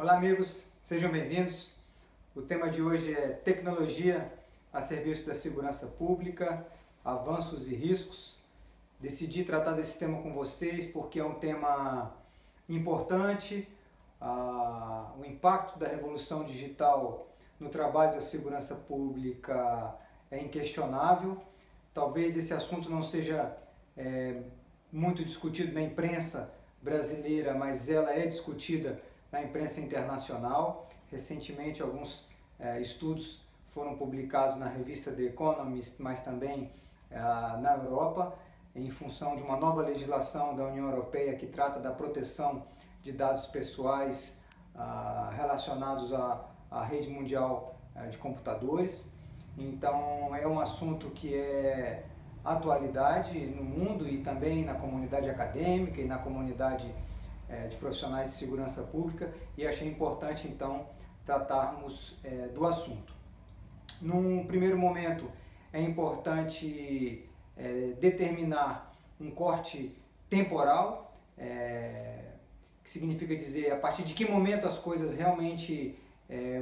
Olá amigos, sejam bem-vindos. O tema de hoje é tecnologia a serviço da segurança pública, avanços e riscos. Decidi tratar desse tema com vocês porque é um tema importante. O impacto da revolução digital no trabalho da segurança pública é inquestionável. Talvez esse assunto não seja muito discutido na imprensa brasileira, mas ela é discutida na imprensa internacional. Recentemente, alguns estudos foram publicados na revista The Economist, mas também na Europa, em função de uma nova legislação da União Europeia que trata da proteção de dados pessoais relacionados à rede mundial de computadores. Então, é um assunto que é atualidade no mundo e também na comunidade acadêmica e na comunidade de profissionais de segurança pública, e achei importante então tratarmos do assunto. Num primeiro momento é importante determinar um corte temporal, que significa dizer a partir de que momento as coisas realmente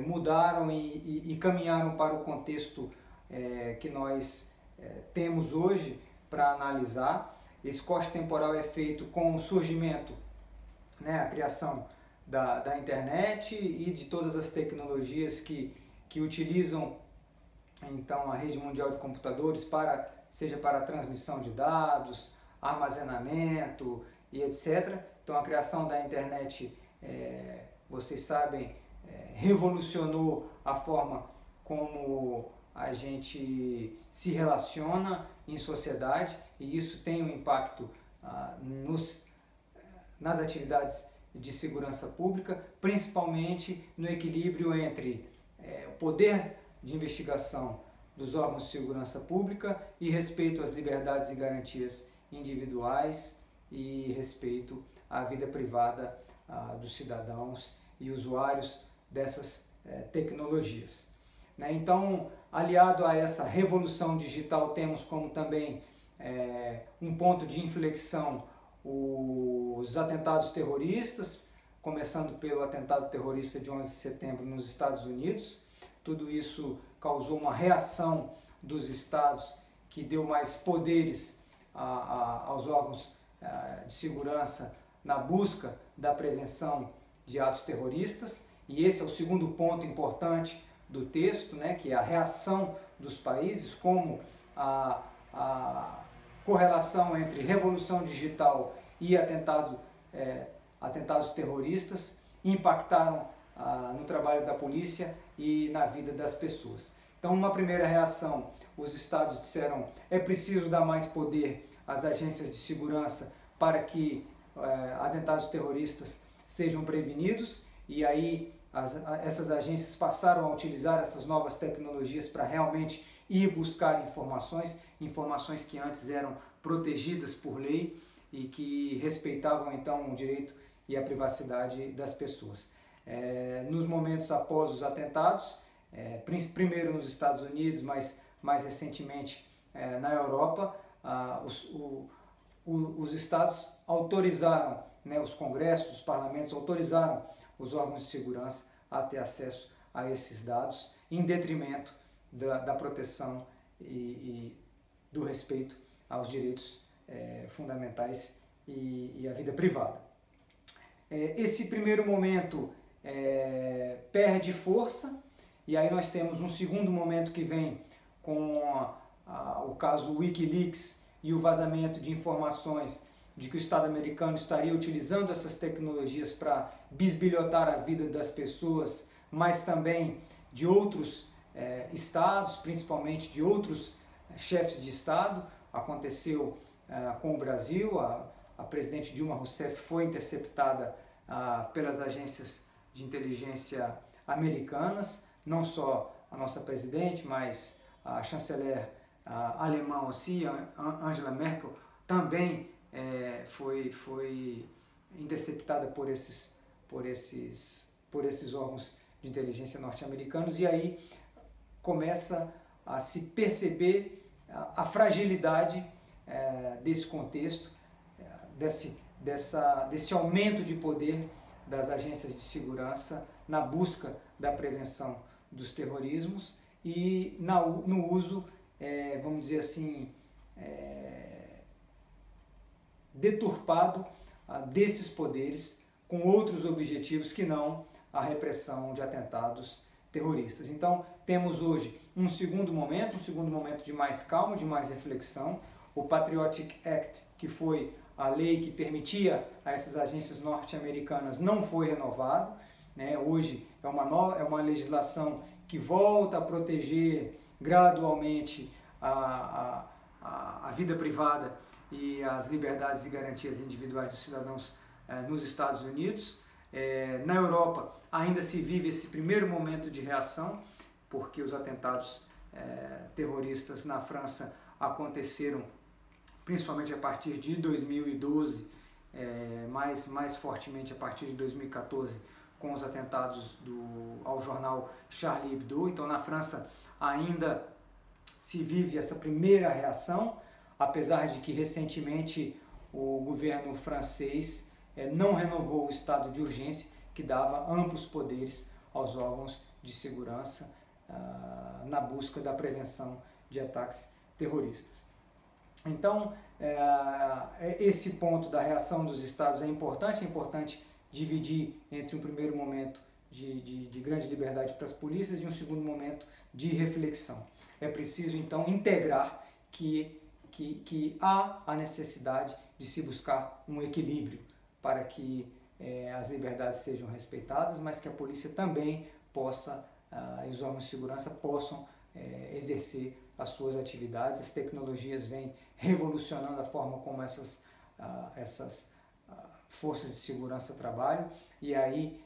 mudaram e caminharam para o contexto que nós temos hoje para analisar. Esse corte temporal é feito com o surgimento, a criação da internet e de todas as tecnologias que utilizam então a rede mundial de computadores seja para a transmissão de dados, armazenamento e etc. Então a criação da internet, vocês sabem, revolucionou a forma como a gente se relaciona em sociedade, e isso tem um impacto nas atividades de segurança pública, principalmente no equilíbrio entre o poder de investigação dos órgãos de segurança pública e respeito às liberdades e garantias individuais e respeito à vida privada dos cidadãos e usuários dessas tecnologias. Então, aliado a essa revolução digital, temos como também um ponto de inflexão os atentados terroristas, começando pelo atentado terrorista de 11 de setembro nos Estados Unidos. Tudo isso causou uma reação dos estados que deu mais poderes aos órgãos de segurança na busca da prevenção de atos terroristas. E esse é o segundo ponto importante do texto, que é a reação dos países, como a correlação entre revolução digital e atentados terroristas impactaram no trabalho da polícia e na vida das pessoas. Então, uma primeira reação, os estados disseram: é preciso dar mais poder às agências de segurança para que atentados terroristas sejam prevenidos, e aí essas agências passaram a utilizar essas novas tecnologias para realmente ir buscar informações que antes eram protegidas por lei e que respeitavam então o direito e a privacidade das pessoas. Nos momentos após os atentados, primeiro nos Estados Unidos, mas mais recentemente na Europa, os estados autorizaram, os congressos, os parlamentos autorizaram os órgãos de segurança a ter acesso a esses dados, em detrimento da proteção e do respeito aos direitos fundamentais e à vida privada. Esse primeiro momento perde força, e aí nós temos um segundo momento que vem com o caso Wikileaks e o vazamento de informações de que o Estado americano estaria utilizando essas tecnologias para bisbilhotar a vida das pessoas, mas também de outros estados, principalmente de outros chefes de Estado. Aconteceu com o Brasil, a presidente Dilma Rousseff foi interceptada pelas agências de inteligência americanas, não só a nossa presidente, mas a chanceler alemã aussi, Angela Merkel, também foi interceptada por esses órgãos de inteligência norte-americanos, e aí começa a se perceber a fragilidade desse contexto, desse aumento de poder das agências de segurança na busca da prevenção dos terrorismos e no uso, vamos dizer assim, deturpado desses poderes com outros objetivos que não a repressão de atentados terroristas. Então, temos hoje um segundo momento de mais calma, de mais reflexão. O Patriotic Act, que foi a lei que permitia a essas agências norte-americanas, não foi renovado, né? Hoje é uma legislação que volta a proteger gradualmente a vida privada e as liberdades e garantias individuais dos cidadãos nos Estados Unidos. Na Europa ainda se vive esse primeiro momento de reação, porque os atentados terroristas na França aconteceram principalmente a partir de 2012, mais fortemente a partir de 2014, com os atentados ao jornal Charlie Hebdo. Então, na França ainda se vive essa primeira reação, apesar de que recentemente o governo francês não renovou o estado de urgência, que dava amplos poderes aos órgãos de segurança na busca da prevenção de ataques terroristas. Então, esse ponto da reação dos estados é importante dividir entre um primeiro momento de grande liberdade para as polícias e um segundo momento de reflexão. É preciso, então, integrar que há a necessidade de se buscar um equilíbrio para que as liberdades sejam respeitadas, mas que a polícia também possa, e os órgãos de segurança possam exercer as suas atividades. As tecnologias vêm revolucionando a forma como essas forças de segurança trabalham, e aí,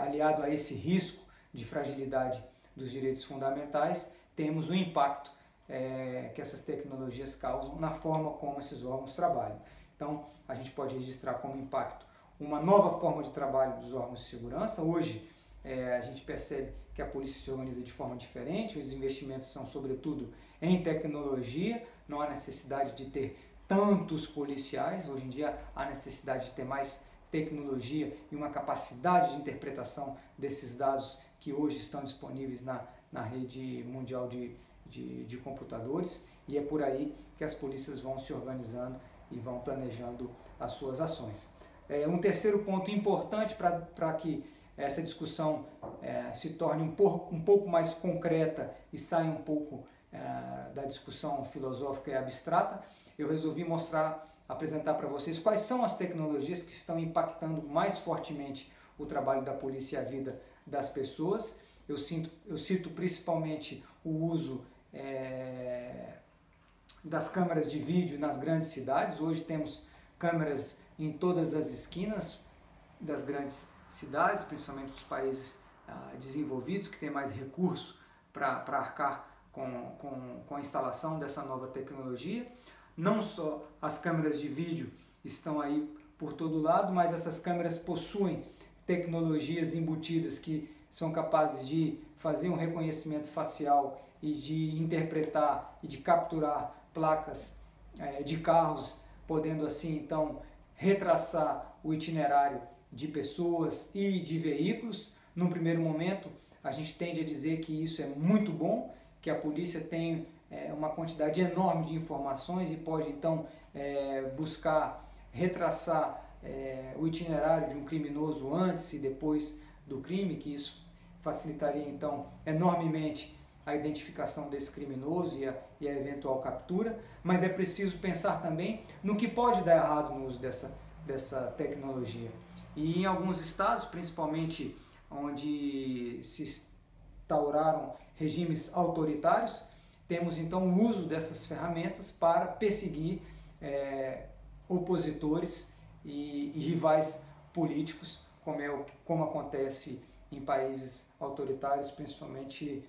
aliado a esse risco de fragilidade dos direitos fundamentais, temos o impacto que essas tecnologias causam na forma como esses órgãos trabalham. Então, a gente pode registrar como impacto uma nova forma de trabalho dos órgãos de segurança. Hoje, a gente percebe que a polícia se organiza de forma diferente, os investimentos são sobretudo em tecnologia, não há necessidade de ter tantos policiais, hoje em dia há necessidade de ter mais tecnologia e uma capacidade de interpretação desses dados que hoje estão disponíveis na rede mundial de computadores, e é por aí que as polícias vão se organizando e vão planejando as suas ações. Um terceiro ponto importante para que essa discussão se torne um pouco mais concreta e saia um pouco da discussão filosófica e abstrata, eu resolvi apresentar para vocês quais são as tecnologias que estão impactando mais fortemente o trabalho da polícia e a vida das pessoas. Eu cito principalmente o uso das câmeras de vídeo nas grandes cidades. Hoje temos câmeras em todas as esquinas das grandes cidades, principalmente dos países desenvolvidos, que têm mais recurso para arcar com a instalação dessa nova tecnologia. Não só as câmeras de vídeo estão aí por todo lado, mas essas câmeras possuem tecnologias embutidas que são capazes de fazer um reconhecimento facial e de interpretar e de capturar placas de carros, podendo assim então retraçar o itinerário de pessoas e de veículos. Num primeiro momento, a gente tende a dizer que isso é muito bom, que a polícia tem uma quantidade enorme de informações e pode então buscar retraçar o itinerário de um criminoso antes e depois do crime, que isso facilitaria então enormemente a identificação desse criminoso e a eventual captura. Mas é preciso pensar também no que pode dar errado no uso dessa tecnologia. E em alguns estados, principalmente onde se instauraram regimes autoritários, temos então o uso dessas ferramentas para perseguir opositores e rivais políticos, como acontece em países autoritários, principalmente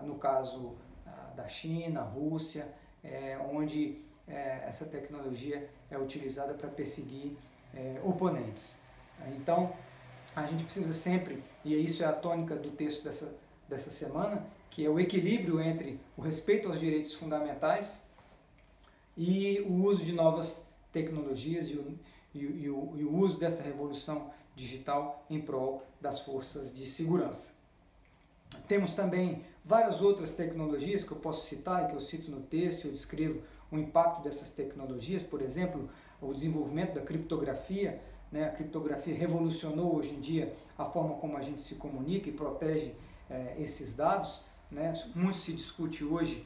no caso da China, Rússia, onde essa tecnologia é utilizada para perseguir oponentes. Então, a gente precisa sempre, e isso é a tônica do texto dessa semana, que é o equilíbrio entre o respeito aos direitos fundamentais e o uso de novas tecnologias e o uso dessa revolução digital em prol das forças de segurança. Temos também várias outras tecnologias que eu posso citar e que eu cito no texto, eu descrevo o impacto dessas tecnologias, por exemplo, o desenvolvimento da criptografia, né? A criptografia revolucionou hoje em dia a forma como a gente se comunica e protege esses dados, né? Muito se discute hoje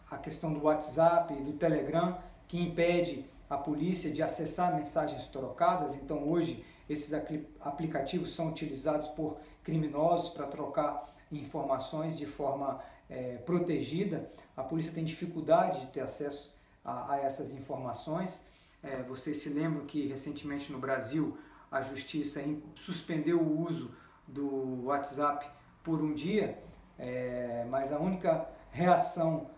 a questão do WhatsApp e do Telegram, que impede a polícia de acessar mensagens trocadas. Então hoje esses aplicativos são utilizados por criminosos para trocar informações de forma protegida. A polícia tem dificuldade de ter acesso a essas informações. Vocês se lembram que recentemente no Brasil a justiça suspendeu o uso do WhatsApp por um dia, mas a única reação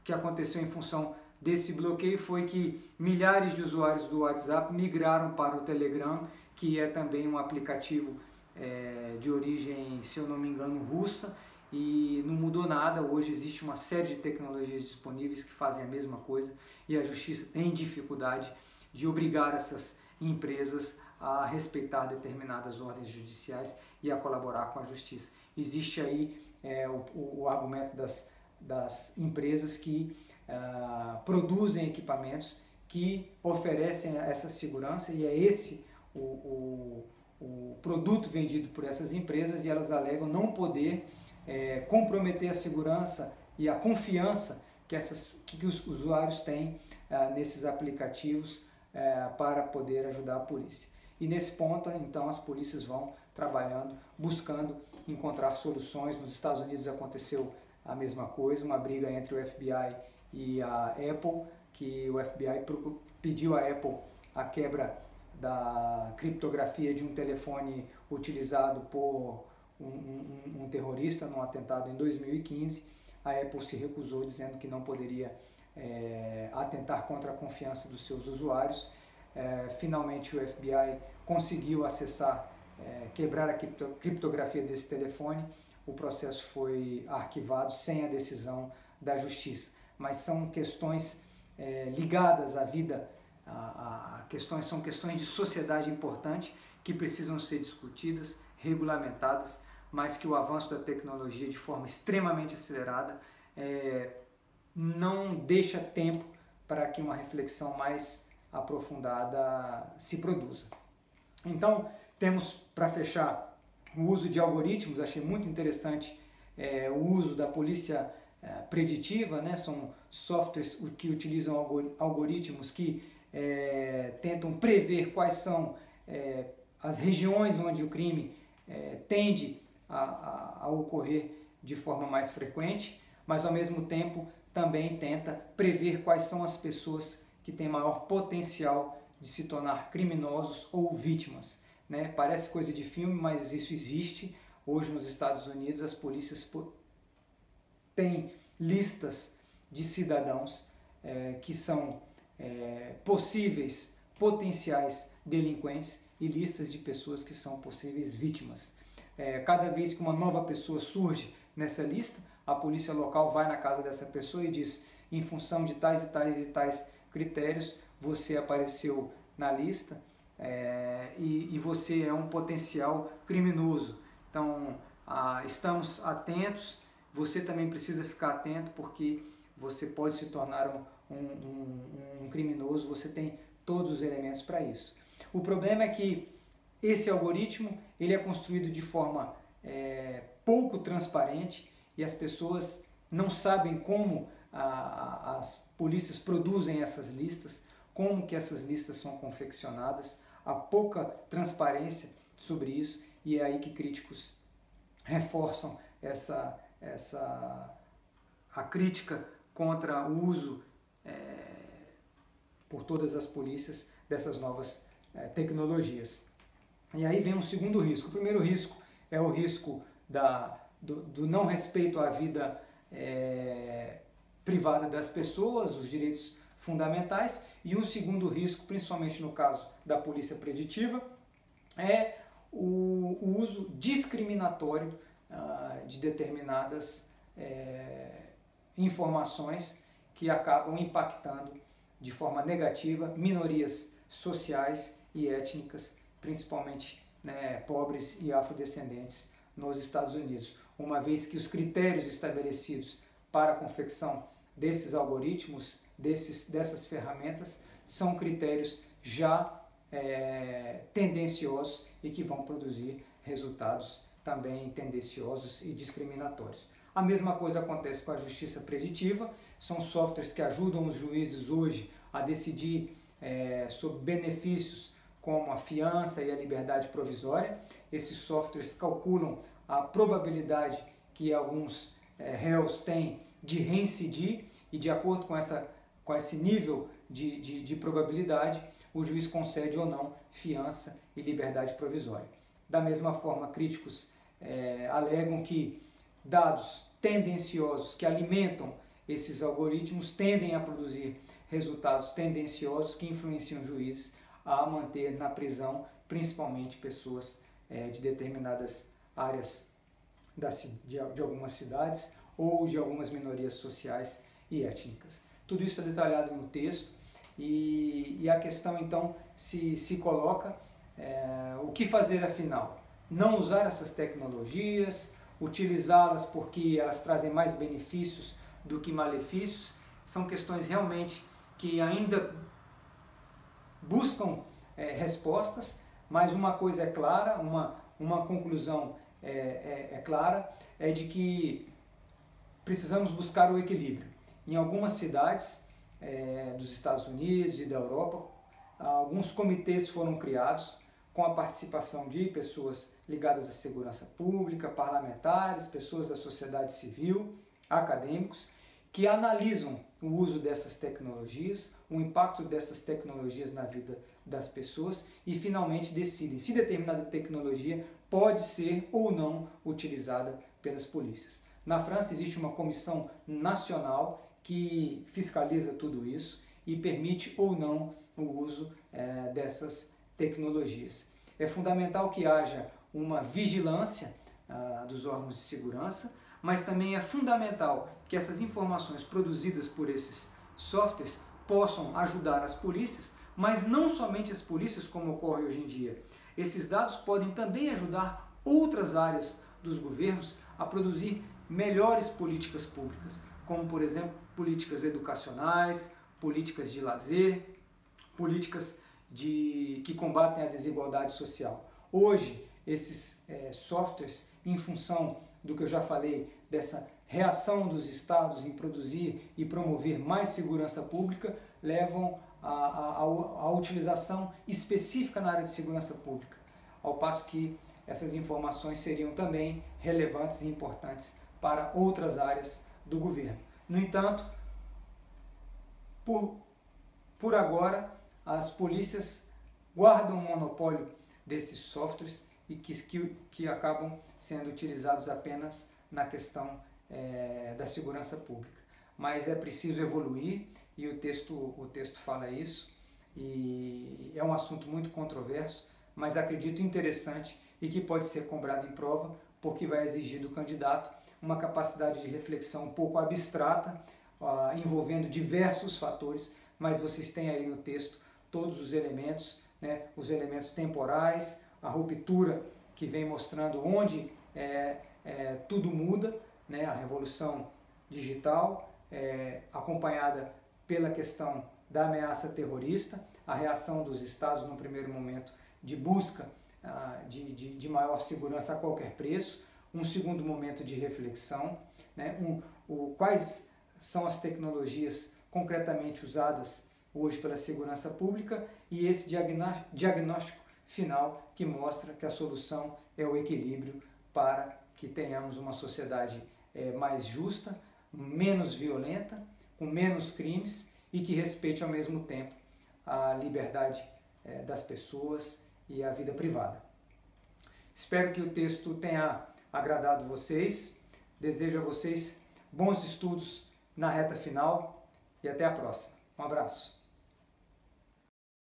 que aconteceu em função desse bloqueio foi que milhares de usuários do WhatsApp migraram para o Telegram, que é também um aplicativo de origem, se eu não me engano, russa, e não mudou nada. Hoje existe uma série de tecnologias disponíveis que fazem a mesma coisa e a justiça tem dificuldade de obrigar essas empresas a respeitar determinadas ordens judiciais e a colaborar com a justiça. Existe aí o argumento das empresas que produzem equipamentos que oferecem essa segurança, e é esse o produto vendido por essas empresas, e elas alegam não poder comprometer a segurança e a confiança que os usuários têm nesses aplicativos para poder ajudar a polícia. E nesse ponto, então, as polícias vão trabalhando, buscando encontrar soluções. Nos Estados Unidos aconteceu a mesma coisa, uma briga entre o FBI e a Apple, que o FBI pediu à Apple a quebra da criptografia de um telefone utilizado por um terrorista num atentado em 2015. A Apple se recusou, dizendo que não poderia atentar contra a confiança dos seus usuários. Finalmente o FBI conseguiu acessar, quebrar a criptografia desse telefone. O processo foi arquivado sem a decisão da justiça. Mas são questões ligadas à vida, são questões de sociedade importantes que precisam ser discutidas, regulamentadas, mas que o avanço da tecnologia de forma extremamente acelerada não deixa tempo para que uma reflexão mais aprofundada se produza. Então, temos, para fechar, o uso de algoritmos. Achei muito interessante o uso da polícia preditiva, né? São softwares que utilizam algoritmos que tentam prever quais são as regiões onde o crime tende a ocorrer de forma mais frequente, mas ao mesmo tempo também tenta prever quais são as pessoas que têm maior potencial de se tornar criminosos ou vítimas, né? Parece coisa de filme, mas isso existe. Hoje nos Estados Unidos as polícias têm listas de cidadãos que são potenciais delinquentes, e listas de pessoas que são possíveis vítimas. Cada vez que uma nova pessoa surge nessa lista, a polícia local vai na casa dessa pessoa e diz: em função de tais e tais e tais critérios, você apareceu na lista e você é um potencial criminoso. Então, estamos atentos. Você também precisa ficar atento, porque você pode se tornar um criminoso. Você tem todos os elementos para isso. O problema é que esse algoritmo ele é construído de forma pouco transparente, e as pessoas não sabem como as polícias produzem essas listas, como que essas listas são confeccionadas. Há pouca transparência sobre isso, e é aí que críticos reforçam a crítica contra o uso por todas as polícias dessas novas tecnologias. E aí vem um segundo risco. O primeiro risco é o risco do não respeito à vida privada das pessoas, os direitos fundamentais. E um segundo risco, principalmente no caso da polícia preditiva, é o uso discriminatório de determinadas informações que acabam impactando de forma negativa minorias sociais e étnicas, principalmente, né, pobres e afrodescendentes nos Estados Unidos, uma vez que os critérios estabelecidos para a confecção desses algoritmos, dessas ferramentas, são critérios já tendenciosos e que vão produzir resultados também tendenciosos e discriminatórios. A mesma coisa acontece com a justiça preditiva, são softwares que ajudam os juízes hoje a decidir sobre benefícios como a fiança e a liberdade provisória. Esses softwares calculam a probabilidade que alguns réus têm de reincidir e, de acordo com esse nível de probabilidade, o juiz concede ou não fiança e liberdade provisória. Da mesma forma, críticos alegam que dados tendenciosos que alimentam esses algoritmos tendem a produzir resultados tendenciosos que influenciam juízes a manter na prisão, principalmente pessoas de determinadas áreas de algumas cidades ou de algumas minorias sociais e étnicas. Tudo isso é detalhado no texto e a questão então se coloca o que fazer afinal? Não usar essas tecnologias, utilizá-las porque elas trazem mais benefícios do que malefícios? São questões realmente que ainda buscam respostas, mas uma coisa é clara, uma conclusão clara, é de que precisamos buscar o equilíbrio. Em algumas cidades dos Estados Unidos e da Europa, alguns comitês foram criados com a participação de pessoas ligadas à segurança pública, parlamentares, pessoas da sociedade civil, acadêmicos, que analisam o uso dessas tecnologias, o impacto dessas tecnologias na vida das pessoas e finalmente decidem se determinada tecnologia pode ser ou não utilizada pelas polícias. Na França existe uma comissão nacional que fiscaliza tudo isso e permite ou não o uso dessas tecnologias. É fundamental que haja uma vigilância dos órgãos de segurança, mas também é fundamental que essas informações produzidas por esses softwares possam ajudar as polícias, mas não somente as polícias, como ocorre hoje em dia. Esses dados podem também ajudar outras áreas dos governos a produzir melhores políticas públicas, como, por exemplo, políticas educacionais, políticas de lazer, políticas que combatem a desigualdade social. Hoje, esses softwares, em função do que eu já falei, dessa reação dos estados em produzir e promover mais segurança pública, levam à utilização específica na área de segurança pública, ao passo que essas informações seriam também relevantes e importantes para outras áreas do governo. No entanto, por agora, as polícias guardam o monopólio desses softwares e que acabam sendo utilizados apenas na questão da segurança pública. Mas é preciso evoluir e o texto fala isso, e é um assunto muito controverso, mas acredito interessante e que pode ser cobrado em prova, porque vai exigir do candidato uma capacidade de reflexão um pouco abstrata, envolvendo diversos fatores, mas vocês têm aí no texto todos os elementos, né, os elementos temporais, a ruptura que vem mostrando onde tudo muda, né, a revolução digital, acompanhada pela questão da ameaça terrorista, a reação dos estados no primeiro momento de busca de maior segurança a qualquer preço, um segundo momento de reflexão, né, quais são as tecnologias concretamente usadas hoje pela segurança pública e esse diagnóstico final que mostra que a solução é o equilíbrio para que tenhamos uma sociedade mais justa, menos violenta, com menos crimes e que respeite ao mesmo tempo a liberdade das pessoas e a vida privada. Espero que o texto tenha agradado vocês, desejo a vocês bons estudos na reta final e até a próxima. Um abraço.